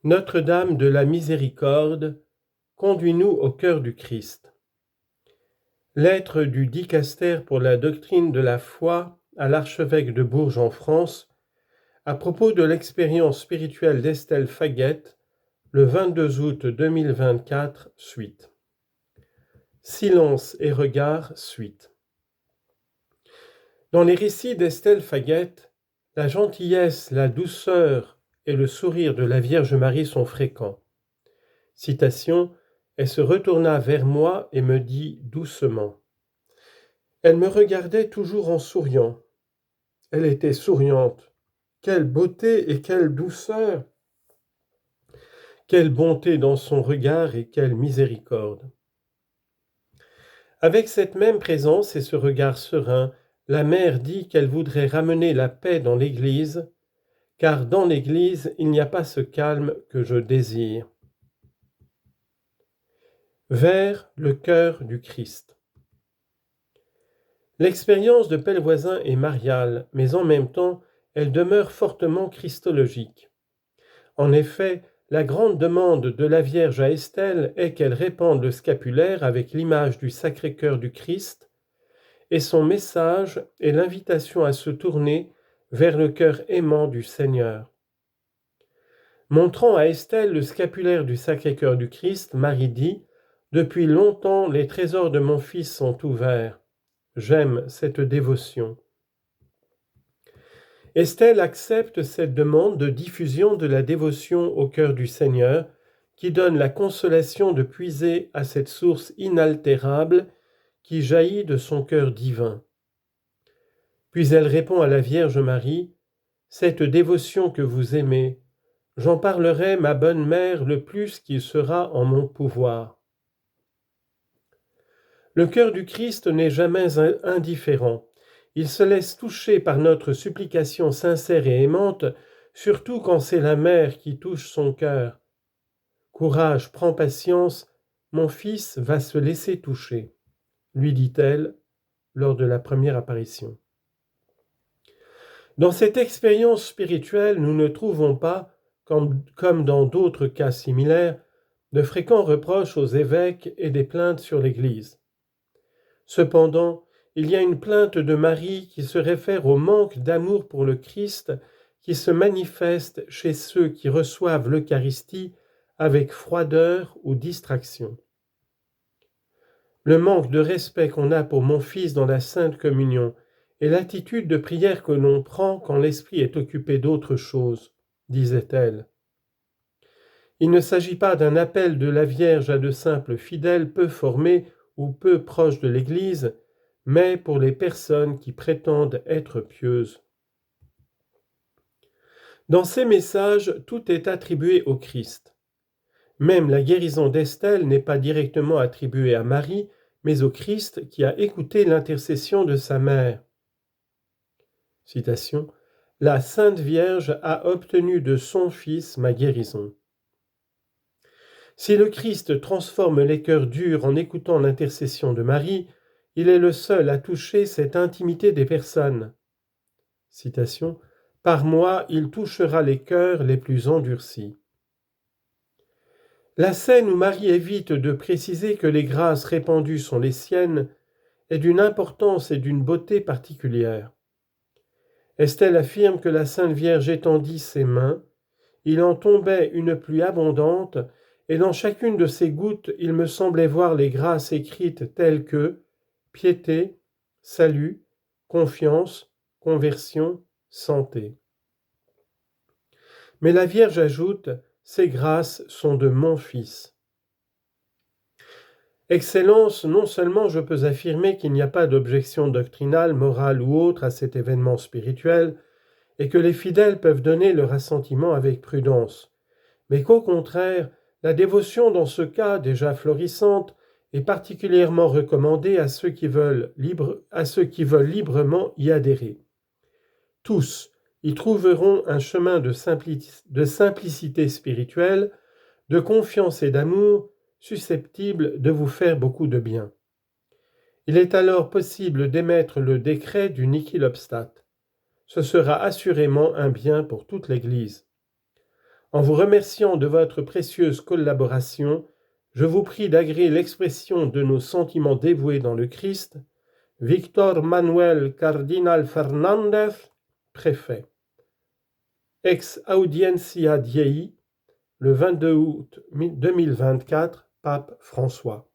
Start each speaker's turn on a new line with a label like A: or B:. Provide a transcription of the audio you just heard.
A: Notre-Dame de la Miséricorde, conduis-nous au cœur du Christ. Lettre du dicaster pour la doctrine de la foi à l'archevêque de Bourges en France, à propos de l'expérience spirituelle d'Estelle Faguette, le 22 août 2024, suite. Silence et regard, suite. Dans les récits d'Estelle Faguette, la gentillesse, la douceur et le sourire de la Vierge Marie sont fréquents. Citation, « Elle se retourna vers moi et me dit doucement. Elle me regardait toujours en souriant. Elle était souriante. Quelle beauté et quelle douceur! Quelle bonté dans son regard et quelle miséricorde! » Avec cette même présence et ce regard serein, la mère dit qu'elle voudrait ramener la paix dans l'Église, car dans l'Église, il n'y a pas ce calme que je désire. Vers le cœur du Christ. L'expérience de Pellevoisin est mariale, mais en même temps, elle demeure fortement christologique. En effet, la grande demande de la Vierge à Estelle est qu'elle répande le scapulaire avec l'image du Sacré-Cœur du Christ, et son message est l'invitation à se tourner vers le cœur aimant du Seigneur. Montrant à Estelle le scapulaire du Sacré-Cœur du Christ, Marie dit « Depuis longtemps, les trésors de mon Fils sont ouverts. J'aime cette dévotion. » Estelle accepte cette demande de diffusion de la dévotion au cœur du Seigneur, qui donne la consolation de puiser à cette source inaltérable qui jaillit de son cœur divin. Puis elle répond à la Vierge Marie, « Cette dévotion que vous aimez, j'en parlerai, ma bonne mère, le plus qu'il sera en mon pouvoir. » Le cœur du Christ n'est jamais indifférent. Il se laisse toucher par notre supplication sincère et aimante, surtout quand c'est la mère qui touche son cœur. Courage, prends patience, mon fils va se laisser toucher, lui dit-elle lors de la première apparition. Dans cette expérience spirituelle, nous ne trouvons pas, comme dans d'autres cas similaires, de fréquents reproches aux évêques et des plaintes sur l'Église. Cependant, il y a une plainte de Marie qui se réfère au manque d'amour pour le Christ qui se manifeste chez ceux qui reçoivent l'Eucharistie avec froideur ou distraction. Le manque de respect qu'on a pour mon Fils dans la Sainte Communion et l'attitude de prière que l'on prend quand l'esprit est occupé d'autre chose, disait-elle. Il ne s'agit pas d'un appel de la Vierge à de simples fidèles peu formés ou peu proches de l'Église, mais pour les personnes qui prétendent être pieuses. Dans ces messages, tout est attribué au Christ. Même la guérison d'Estelle n'est pas directement attribuée à Marie, mais au Christ qui a écouté l'intercession de sa mère. Citation, « La Sainte Vierge a obtenu de son Fils ma guérison. » Si le Christ transforme les cœurs durs en écoutant l'intercession de Marie, il est le seul à toucher cette intimité des personnes. Citation, « Par moi, il touchera les cœurs les plus endurcis. » La scène où Marie évite de préciser que les grâces répandues sont les siennes est d'une importance et d'une beauté particulières. Estelle affirme que la Sainte Vierge étendit ses mains, il en tombait une pluie abondante, et dans chacune de ces gouttes, il me semblait voir les grâces écrites telles que piété, salut, confiance, conversion, santé. Mais la Vierge ajoute, ces grâces sont de mon Fils. Excellence, non seulement je peux affirmer qu'il n'y a pas d'objection doctrinale, morale ou autre à cet événement spirituel, et que les fidèles peuvent donner leur assentiment avec prudence, mais qu'au contraire, la dévotion dans ce cas déjà florissante est particulièrement recommandée à ceux qui veulent librement y adhérer. Tous y trouveront un chemin de simplicité spirituelle, de confiance et d'amour susceptible de vous faire beaucoup de bien. Il est alors possible d'émettre le décret du nihil obstat. Ce sera assurément un bien pour toute l'Église. En vous remerciant de votre précieuse collaboration, je vous prie d'agréer l'expression de nos sentiments dévoués dans le Christ. Victor Manuel Cardinal Fernández, préfet. Ex Audiencia Diei, le 22 août 2024, Pape François.